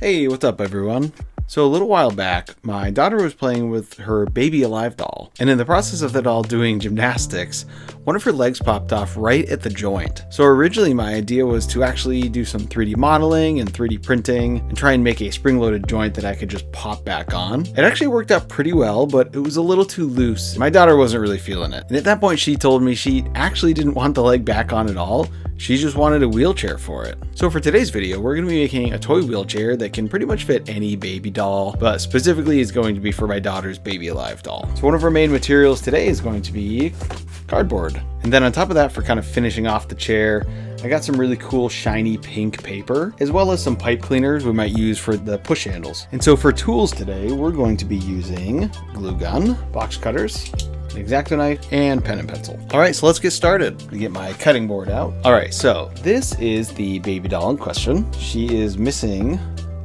Hey, what's up everyone? So a little while back, my daughter was playing with her Baby Alive doll, and in the process of the doll doing gymnastics, one of her legs popped off right at the joint. So originally my idea was to actually do some 3D modeling and 3D printing and try and make a spring-loaded joint that I could just pop back on. It actually worked out pretty well, but it was a little too loose. My daughter wasn't really feeling it. And at that point she told me she actually didn't want the leg back on at all. She just wanted a wheelchair for it. So for today's video, we're going to be making a toy wheelchair that can pretty much fit any baby doll, but specifically is going to be for my daughter's Baby Alive doll. So one of our main materials today is going to be cardboard. And then on top of that, for kind of finishing off the chair, I got some really cool shiny pink paper, as well as some pipe cleaners we might use for the push handles. And so for tools today, we're going to be using glue gun, box cutters, an x-acto knife, and pen and pencil. All right, so let's get started. I'm gonna get my cutting board out. All right, so this is the baby doll in question. She is missing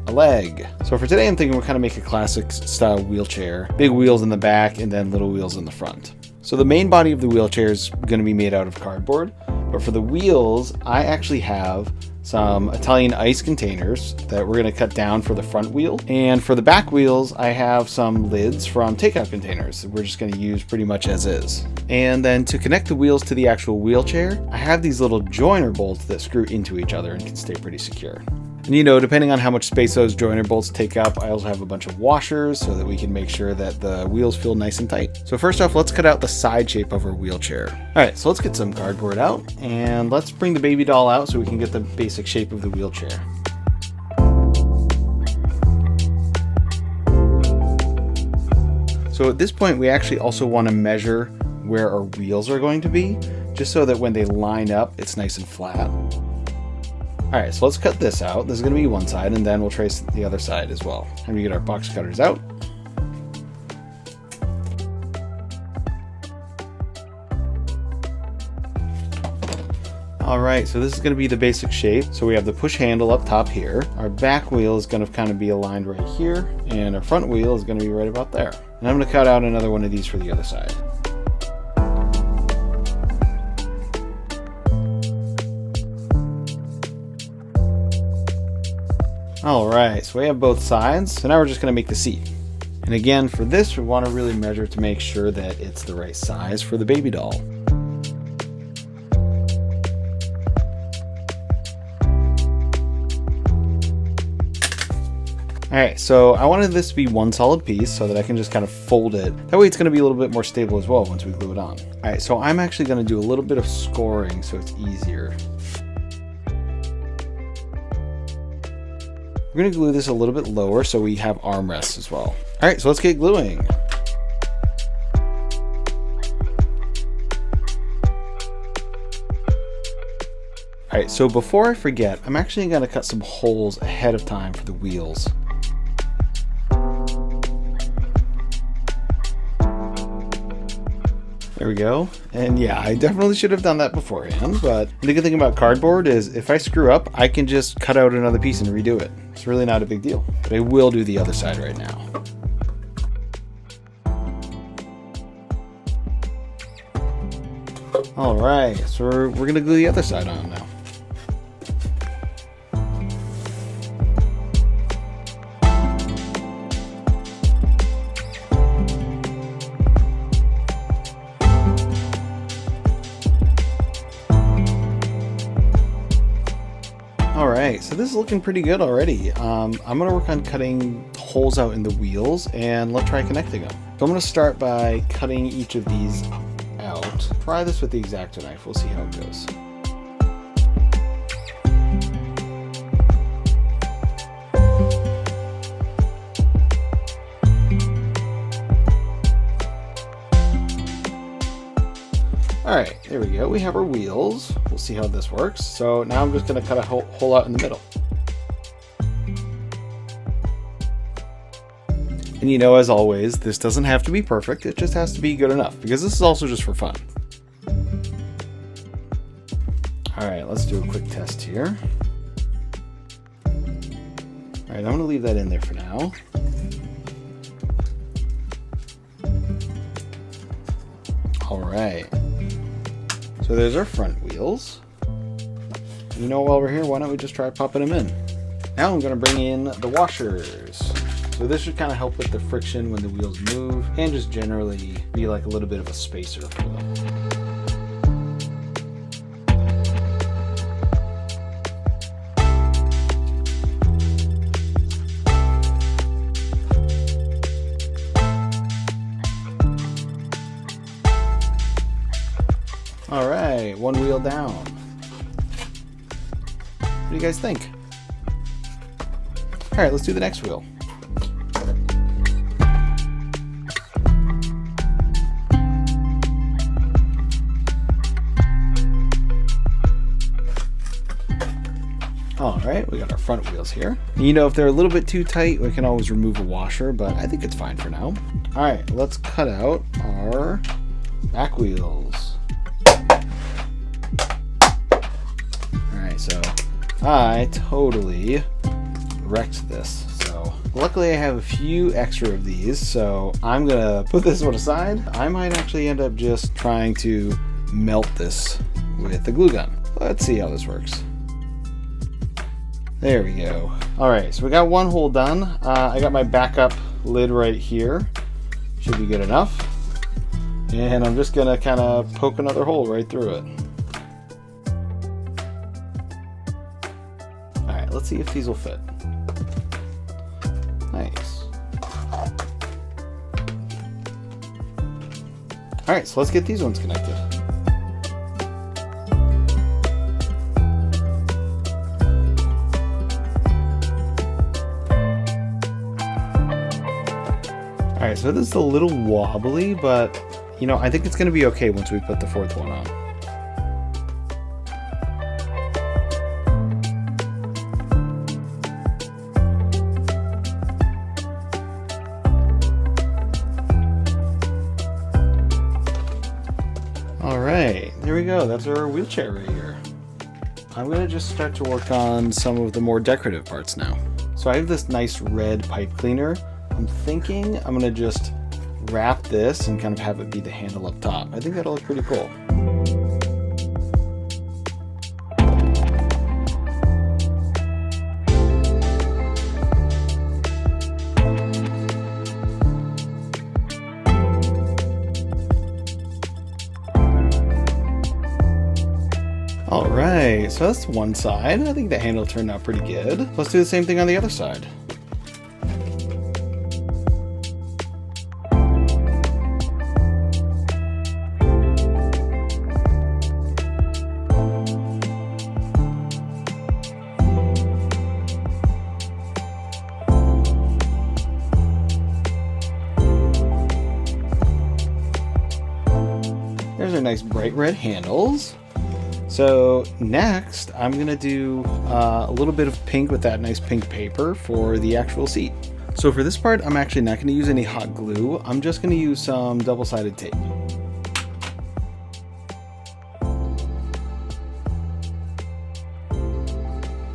a leg. So for today, I'm thinking we're kind of make a classic style wheelchair. Big wheels in the back and then little wheels in the front. So the main body of the wheelchair is gonna be made out of cardboard, but for the wheels, I actually have some Italian ice containers that we're going to cut down for the front wheel. And for the back wheels, I have some lids from takeout containers that we're just going to use pretty much as is. And then to connect the wheels to the actual wheelchair, I have these little joiner bolts that screw into each other and can stay pretty secure. And you know, depending on how much space those joiner bolts take up, I also have a bunch of washers so that we can make sure that the wheels feel nice and tight. So first off, let's cut out the side shape of our wheelchair. All right, so let's get some cardboard out and let's bring the baby doll out so we can get the basic shape of the wheelchair. So at this point, we actually also want to measure where our wheels are going to be, just so that when they line up, it's nice and flat. All right, so let's cut this out. This is going to be one side, and then we'll trace the other side as well. And we get our box cutters out. All right, so this is going to be the basic shape. So we have the push handle up top here. Our back wheel is going to kind of be aligned right here, and our front wheel is going to be right about there. And I'm going to cut out another one of these for the other side. All right, so we have both sides. So now we're just going to make the seat. And again, for this, we want to really measure to make sure that it's the right size for the baby doll. All right, so I wanted this to be one solid piece so that I can just kind of fold it. That way it's going to be a little bit more stable as well once we glue it on. All right, so I'm actually going to do a little bit of scoring so it's easier. We're going to glue this a little bit lower so we have armrests as well. All right, so let's get gluing. All right, so before I forget, I'm actually going to cut some holes ahead of time for the wheels. There we go. And yeah, I definitely should have done that beforehand, but the good thing about cardboard is if I screw up, I can just cut out another piece and redo it. It's really not a big deal, but I will do the other side right now. All right, so we're gonna glue the other side on now. Alright, so this is looking pretty good already. I'm going to work on cutting holes out in the wheels and let's try connecting them. So I'm going to start by cutting each of these out. Try this with the x-acto knife, we'll see how it goes. Alright, there we go. We have our wheels. We'll see how this works. So now I'm just going to cut a hole out in the middle. And you know, as always, this doesn't have to be perfect. It just has to be good enough because this is also just for fun. Alright, let's do a quick test here. Alright, I'm going to leave that in there for now. Alright. So there's our front wheels. You know, while we're here, why don't we just try popping them in? Now I'm going to bring in the washers. So this should kind of help with the friction when the wheels move and just generally be like a little bit of a spacer for them. All right, one wheel down. What do you guys think? All right, let's do the next wheel. All right, we got our front wheels here. You know, if they're a little bit too tight, we can always remove a washer, but I think it's fine for now. All right, let's cut out our back wheels. All right, so I totally wrecked this. So luckily I have a few extra of these, so I'm gonna put this one aside. I might actually end up just trying to melt this with a glue gun. Let's see how this works. There we go. All right, so we got one hole done. I got my backup lid right here. Should be good enough. And I'm just gonna kind of poke another hole right through it. All right, let's see if these will fit. Nice. All right, so let's get these ones connected. All right, so this is a little wobbly, but you know, I think it's gonna be okay once we put the fourth one on. All right, there we go. That's our wheelchair right here. I'm gonna just start to work on some of the more decorative parts now. So I have this nice red pipe cleaner. I'm thinking I'm gonna just wrap this and kind of have it be the handle up top. I think that'll look pretty cool. All right, so that's one side. I think the handle turned out pretty good. Let's do the same thing on the other side. There's our nice bright red handles. So next, I'm gonna do a little bit of pink with that nice pink paper for the actual seat. So for this part, I'm actually not gonna use any hot glue. I'm just gonna use some double-sided tape.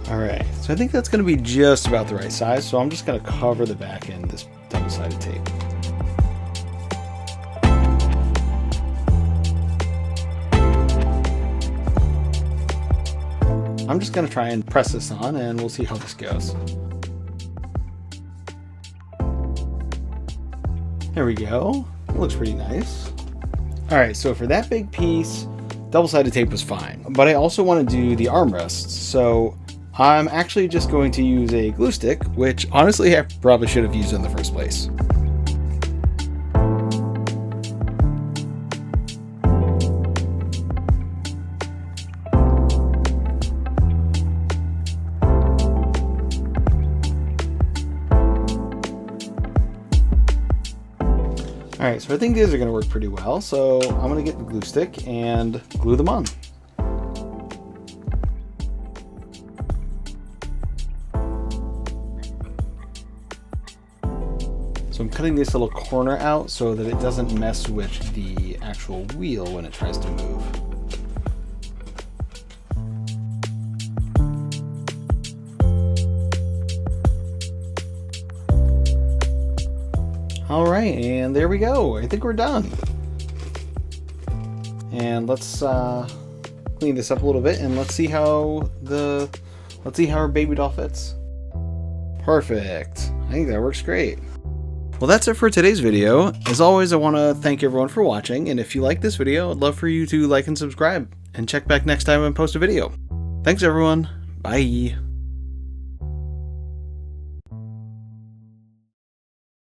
All right, so I think that's gonna be just about the right size. So I'm just gonna cover the back end this double-sided tape. I'm just going to try and press this on and we'll see how this goes. There we go. It looks pretty nice. All right, so for that big piece, double-sided tape was fine, but I also want to do the armrests. So I'm actually just going to use a glue stick, which honestly I probably should have used in the first place. All right, so I think these are going to work pretty well. So I'm going to get the glue stick and glue them on. So I'm cutting this little corner out so that it doesn't mess with the actual wheel when it tries to move. All right, and there we go. I think we're done. And let's clean this up a little bit, and let's see how our baby doll fits. Perfect. I think that works great. Well, that's it for today's video. As always, I want to thank everyone for watching, and if you like this video, I'd love for you to like and subscribe, and check back next time I post a video. Thanks everyone. Bye.